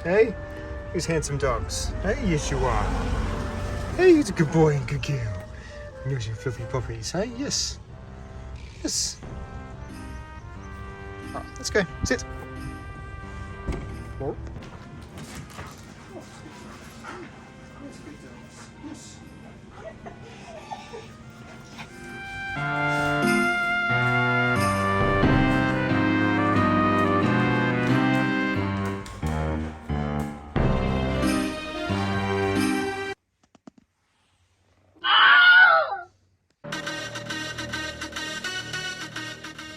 Hey, who's handsome dogs? Hey, yes you are. Hey, he's a good boy and good girl. And yours your filthy puppies, hey? Yes. Yes. All right, let's go. Sit. Whoa.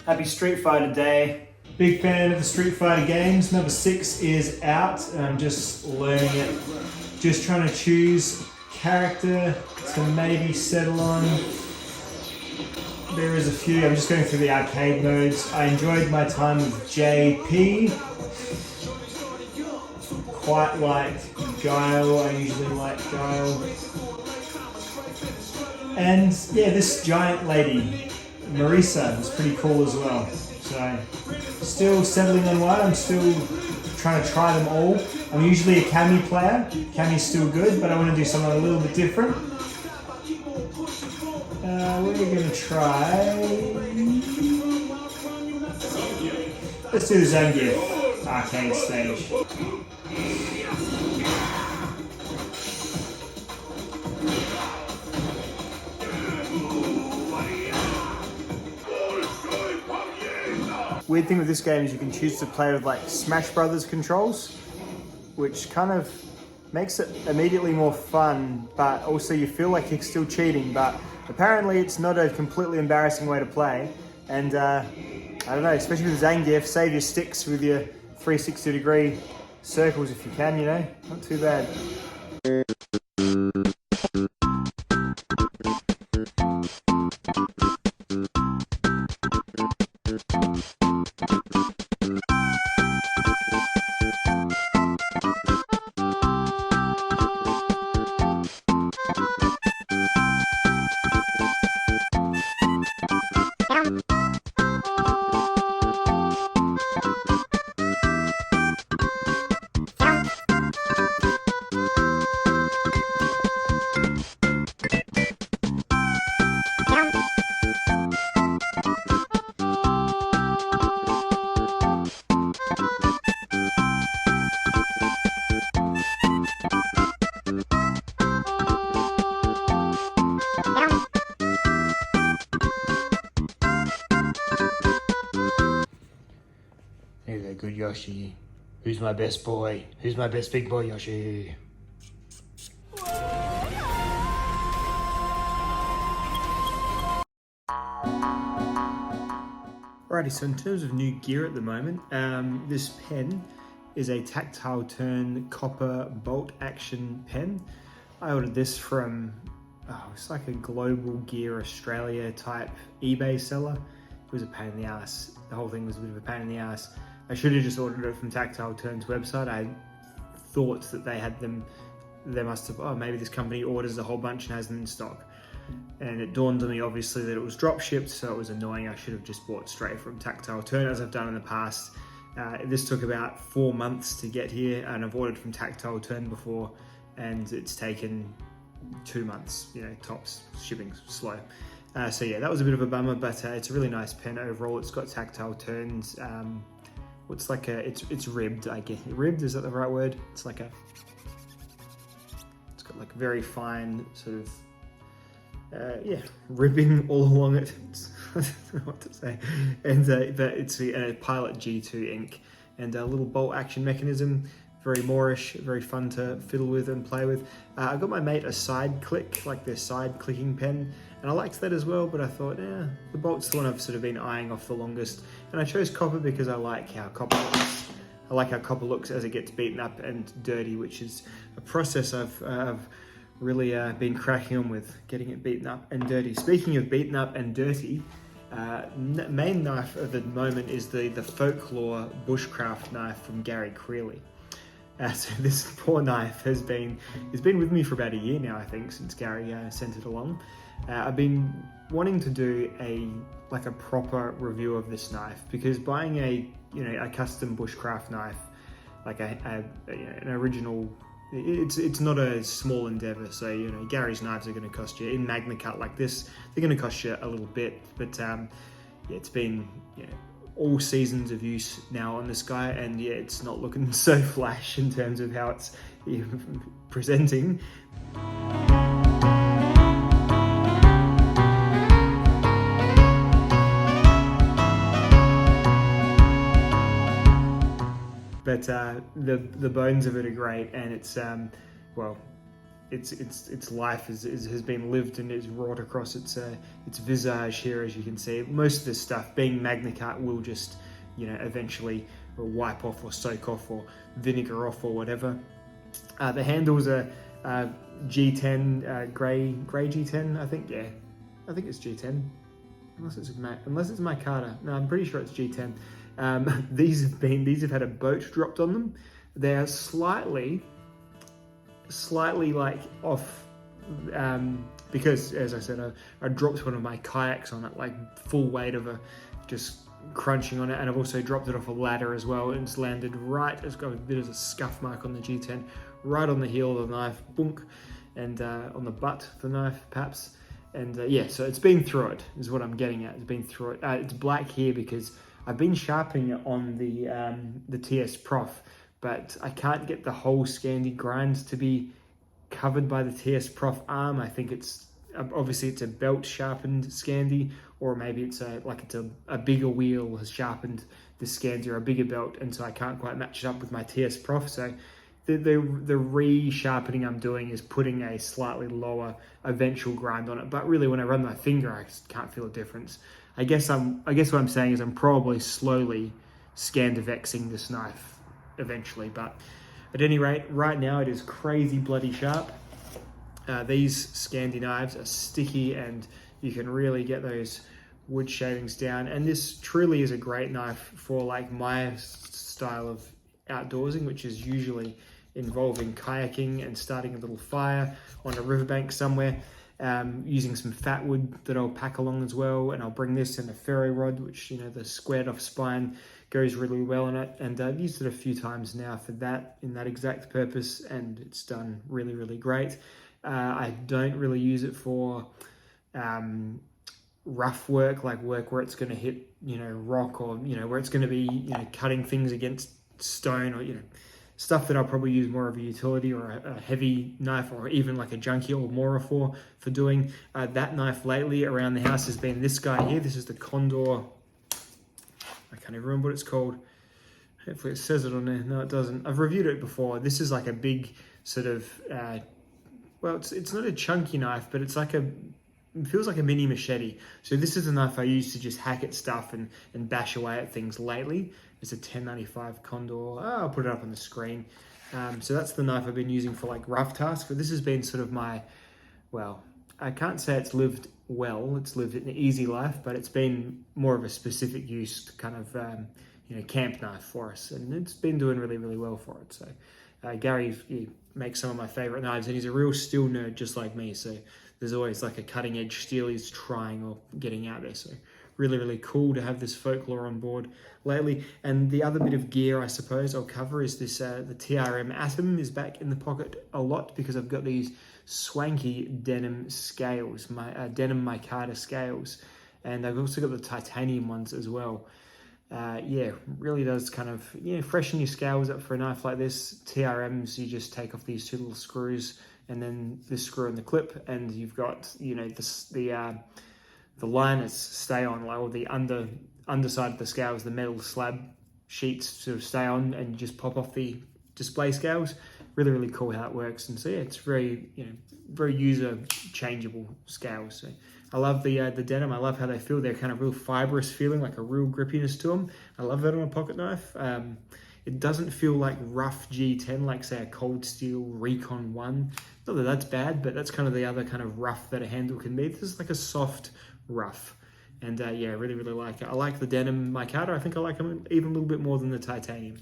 Happy Street Fighter Day. Big fan of the Street Fighter games. Number 6 is out and I'm just learning it. Just trying to choose character to maybe settle on. There is a few. I'm just going through the arcade modes. I enjoyed my time with JP. Quite liked Guile. I usually like Guile. And yeah, this giant lady, Marisa, was pretty cool as well. So, still settling on one. I'm still trying to try them all. I'm usually a Cammy player. Cammy's still good, but I want to do something a little bit different. What are we going to try? Let's do the Zangief arcade stage. Weird thing with this game is you can choose to play with like Smash Brothers controls, which kind of makes it immediately more fun, but also you feel like you're still cheating, but apparently it's not a completely embarrassing way to play. And I don't know, especially with Zangief, save your sticks with your 360-degree circles if you can, you know, not too bad. Here's a good Yoshi. Who's my best boy? Who's my best big boy, Yoshi? Alrighty, so in terms of new gear at the moment, this pen is a tactile turn copper bolt action pen. I ordered this from, it's like a Global Gear Australia type eBay seller. It was a pain in the ass. The whole thing was a bit of a pain in the ass. I should have just ordered it from Tactile Turn's website. I thought that they had them, they must have, maybe this company orders a whole bunch and has them in stock. and it dawned on me obviously that it was drop shipped, so it was annoying. I should have just bought straight from Tactile Turn as I've done in the past. This took about 4 months to get here, and I've ordered from Tactile Turn before, and it's taken 2 months, you know, tops. Shipping's slow. So yeah, that was a bit of a bummer, but it's a really nice pen overall. It's got tactile turns. It's like it's ribbed, I guess. Ribbed, is that the right word? It's got like very fine sort of, yeah, ribbing all along it. I don't know what to say. And but it's a Pilot G2 ink and a little bolt action mechanism. Very Moorish, very fun to fiddle with and play with. I got my mate a side click, like the side clicking pen, and I liked that as well, but I thought, the bolt's the one I've sort of been eyeing off the longest. And I chose copper because I like how copper looks. I like how copper looks as it gets beaten up and dirty, which is a process I've really been cracking on with, getting it beaten up and dirty. Speaking of beaten up and dirty, main knife at the moment is the Folklore Bushcraft knife from Gary Creeley. So this poor knife has been with me for about a year now, I think, since Gary sent it along. I've been wanting to do a proper review of this knife, because buying a custom bushcraft knife, like an original, it's not a small endeavor. So Gary's knives are going to cost you, in Magna Cut like this, they're going to cost you a little bit, but yeah, it's been all seasons of use now on this guy, and yeah, it's not looking so flash in terms of how it's presenting. But the bones of it are great, and it's well, its life has been lived and is wrought across its visage here, as you can see. Most of this stuff, being Magna Cut, will just eventually wipe off or soak off or vinegar off or whatever. The handles are G10, grey G10, I think. Yeah, I think it's G10, unless it's Micarta. No, I'm pretty sure it's G10. These have had a boat dropped on them. They are slightly like off, because as I said, I dropped one of my kayaks on it, like full weight of just crunching on it, and I've also dropped it off a ladder as well, and it's landed right, it's got a bit of a scuff mark on the G10, right on the heel of the knife, boonk, and on the butt of the knife perhaps, and yeah, so it's been through it, is what I'm getting at. It's been through it. It's black here because I've been sharpening it on the TS Prof, but I can't get the whole Scandi grind to be covered by the TS Prof arm. I think it's obviously it's a belt sharpened Scandi, or maybe it's a bigger wheel has sharpened the Scandi, or a bigger belt, and so I can't quite match it up with my TS Prof. So the re-sharpening I'm doing is putting a slightly lower eventual grind on it, but really when I run my finger, I just can't feel a difference. I guess what I'm saying is I'm probably slowly Scandivexing this knife eventually, but at any rate, right now it is crazy bloody sharp. These Scandi knives are sticky, and you can really get those wood shavings down, and this truly is a great knife for like my style of outdoorsing, which is usually involving kayaking and starting a little fire on a riverbank somewhere. Using some fat wood that I'll pack along as well, and I'll bring this in a ferro rod, which the squared off spine goes really well in it, and I've used it a few times now for that, in that exact purpose, and it's done really, really great. I don't really use it for rough work, like work where it's going to hit rock, or where it's going to be cutting things against stone, or stuff that I'll probably use more of a utility or a heavy knife, or even like a junkie or Mora for doing. That knife lately around the house has been this guy here. This is the Condor, I can't even remember what it's called. Hopefully it says it on there. No, it doesn't. I've reviewed it before. This is like a big sort of, well, it's not a chunky knife, but it's like it feels like a mini machete. So this is a knife I use to just hack at stuff and bash away at things lately. It's a 1095 Condor. I'll put it up on the screen. So that's the knife I've been using for like rough tasks, but this has been sort of my, well, I can't say it's lived well, it's lived an easy life, but it's been more of a specific use kind of, camp knife for us, and it's been doing really, really well for it. So Gary, he makes some of my favorite knives, and he's a real steel nerd just like me, so there's always like a cutting edge steel he's trying or getting out there. So really, really cool to have this folklore on board lately. And the other bit of gear I suppose I'll cover is this, the TRM Atom is back in the pocket a lot because I've got these swanky denim scales, my denim micarta scales. And I've also got the titanium ones as well. Yeah, really does kind of, freshen your scales up for a knife like this. TRMs, you just take off these two little screws and then this screw in the clip, and you've got, the liners stay on, like, or the underside of the scales, the metal slab sheets sort of stay on, and you just pop off the display scales. Really, really cool how it works. And so yeah, it's very, very user changeable scales. So I love the denim. I love how they feel. They're kind of real fibrous feeling, like a real grippiness to them. I love that on a pocket knife. It doesn't feel like rough G10, like say a Cold Steel Recon 1. Not that that's bad, but that's kind of the other kind of rough that a handle can be. This is like a soft rough. And yeah, really, really like it. I like the denim micarta. I think I like them even a little bit more than the titanium.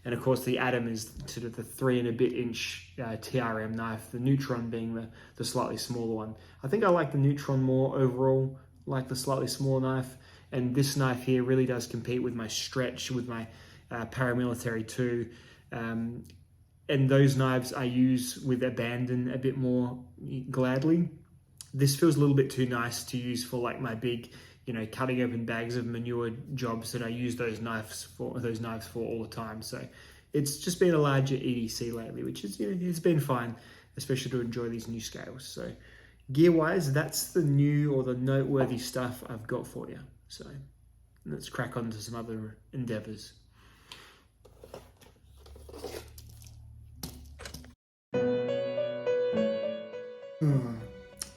And of course the Atom is sort of the 3 and a bit inch TRM knife, the Neutron being the slightly smaller one. I think I like the Neutron more overall, like the slightly smaller knife. And this knife here really does compete with my Stretch, with my paramilitary 2. And those knives I use with abandon a bit more gladly. This feels a little bit too nice to use for like my big, cutting open bags of manure jobs that I use those knives for all the time. So it's just been a larger EDC lately, which is, it's been fine, especially to enjoy these new scales. So gear wise, that's the new or the noteworthy stuff I've got for you. So let's crack on to some other endeavors.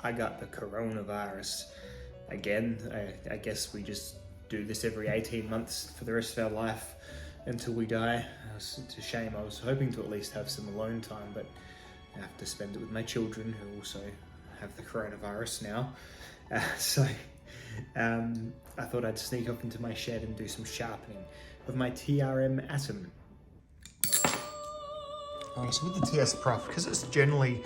I got the coronavirus again. I guess we just do this every 18 months for the rest of our life until we die. It's a shame. I was hoping to at least have some alone time, but I have to spend it with my children who also have the coronavirus now. So I thought I'd sneak up into my shed and do some sharpening of my TRM Atom. So with the TS Prof, because it's generally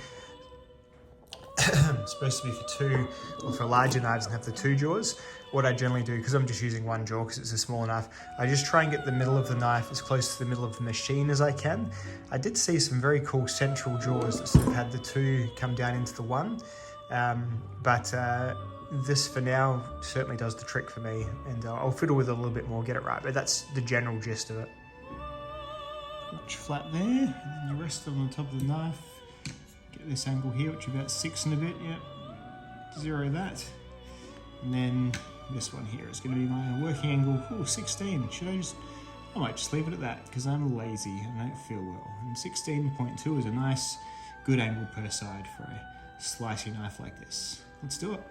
supposed to be for 2 or for larger knives and have the 2 jaws, what I generally do, because I'm just using 1 jaw because it's a small knife, I just try and get the middle of the knife as close to the middle of the machine as I can. I did see some very cool central jaws that sort of had the 2 come down into the 1, but this for now certainly does the trick for me, and I'll fiddle with it a little bit more, get it right, but that's the general gist of it. Watch flat there, and then you rest it on the top of the knife. Get this angle here, which is about 6 and a bit, yeah. 0 that. And then this one here is going to be my working angle. Oh, 16. I might just leave it at that because I'm lazy and I don't feel well. And 16.2 is a nice, good angle per side for a slicey knife like this. Let's do it.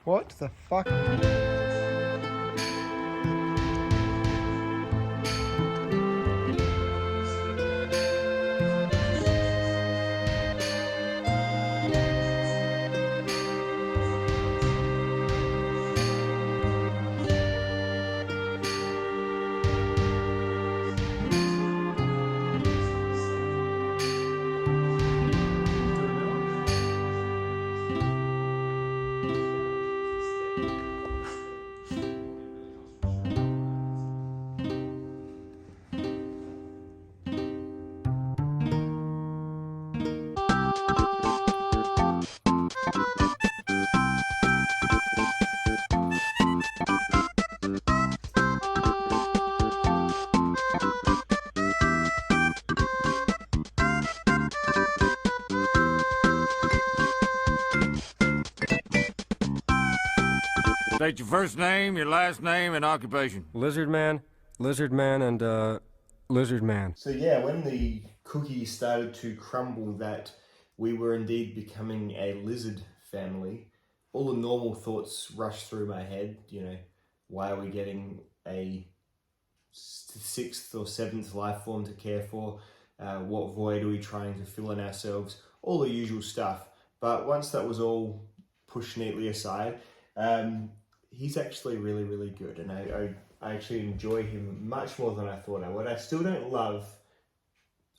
What the fuck? State your first name, your last name, and occupation. Lizard man, and lizard man. So yeah, when the cookie started to crumble that we were indeed becoming a lizard family, all the normal thoughts rushed through my head. You know, why are we getting a sixth or seventh life form to care for? What void are we trying to fill in ourselves? All the usual stuff. But once that was all pushed neatly aside, he's actually really, really good. And I actually enjoy him much more than I thought I would. I still don't love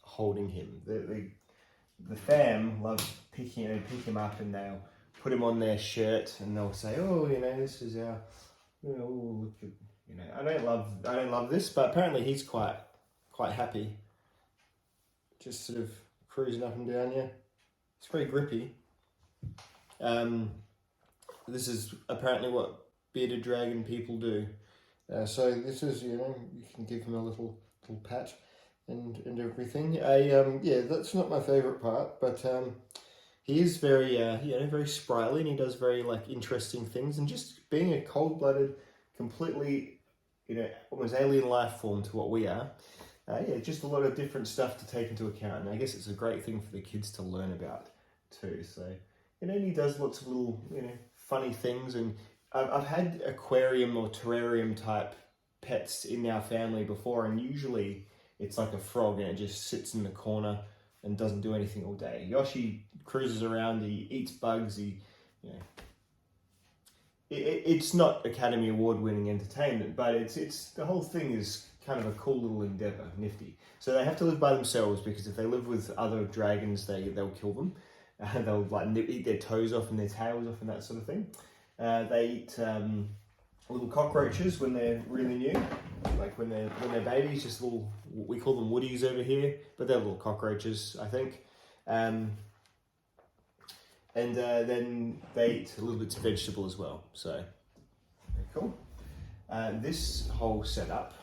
holding him. The fam loves pick him up and they'll put him on their shirt and they'll say, oh, you know, this is our, you know, oh, look at, you know, I don't love this, but apparently he's quite happy. Just sort of cruising up and down, yeah. It's very grippy. This is apparently what bearded dragon people do. So this is, you know, you can give him a little pat and everything. Yeah, that's not my favourite part, but he is very, you know, very sprightly, and he does very like interesting things. And just being a cold-blooded, completely, you know, almost alien life form to what we are. Yeah, just a lot of different stuff to take into account, and I guess it's a great thing for the kids to learn about too. So, you know, he does lots of little, you know, funny things, and I've had aquarium or terrarium type pets in our family before, and usually it's like a frog and it just sits in the corner and doesn't do anything all day. Yoshi cruises around, he eats bugs, he, you know, it's not Academy Award winning entertainment, but it's the whole thing is kind of a cool little endeavor, nifty. So they have to live by themselves, because if they live with other dragons, they'll kill them. They'll like eat their toes off and their tails off and that sort of thing. They eat little cockroaches when they're really new, like when they're babies, just little, we call them woodies over here, but they're little cockroaches, I think. And then they eat little bits of vegetable as well. So very cool. This whole setup,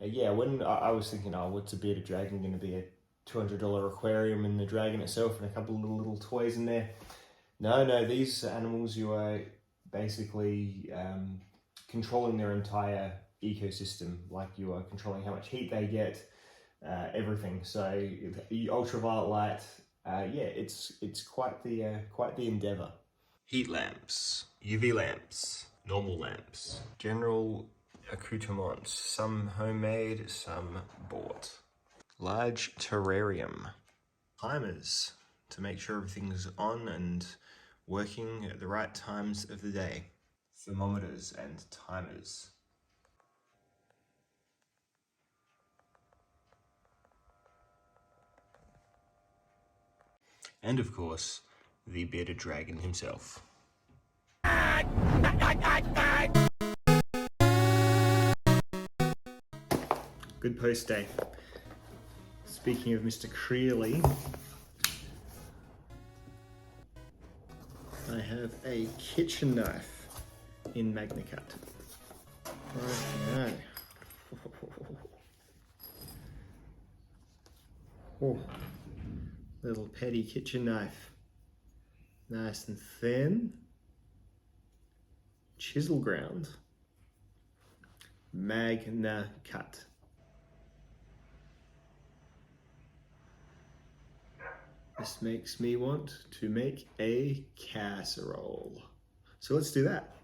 yeah, when I was thinking, oh, what's a bearded dragon going to be? A $200 aquarium and the dragon itself and a couple of little toys in there. No, these animals, you are basically controlling their entire ecosystem. Like, you are controlling how much heat they get, everything. So ultraviolet light, yeah, it's quite the endeavor. Heat lamps, UV lamps, normal lamps, general accoutrements, some homemade, some bought. Large terrarium. Timers to make sure everything's on and working at the right times of the day. Thermometers and timers. And of course, the bearded dragon himself. Good post day. Speaking of Mr. Creeley, I have a kitchen knife in Magnicut. Right now. Oh, little petty kitchen knife. Nice and thin. Chisel ground. Magnicut. This makes me want to make a casserole. So let's do that.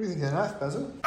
What do you think of the knife, Basil?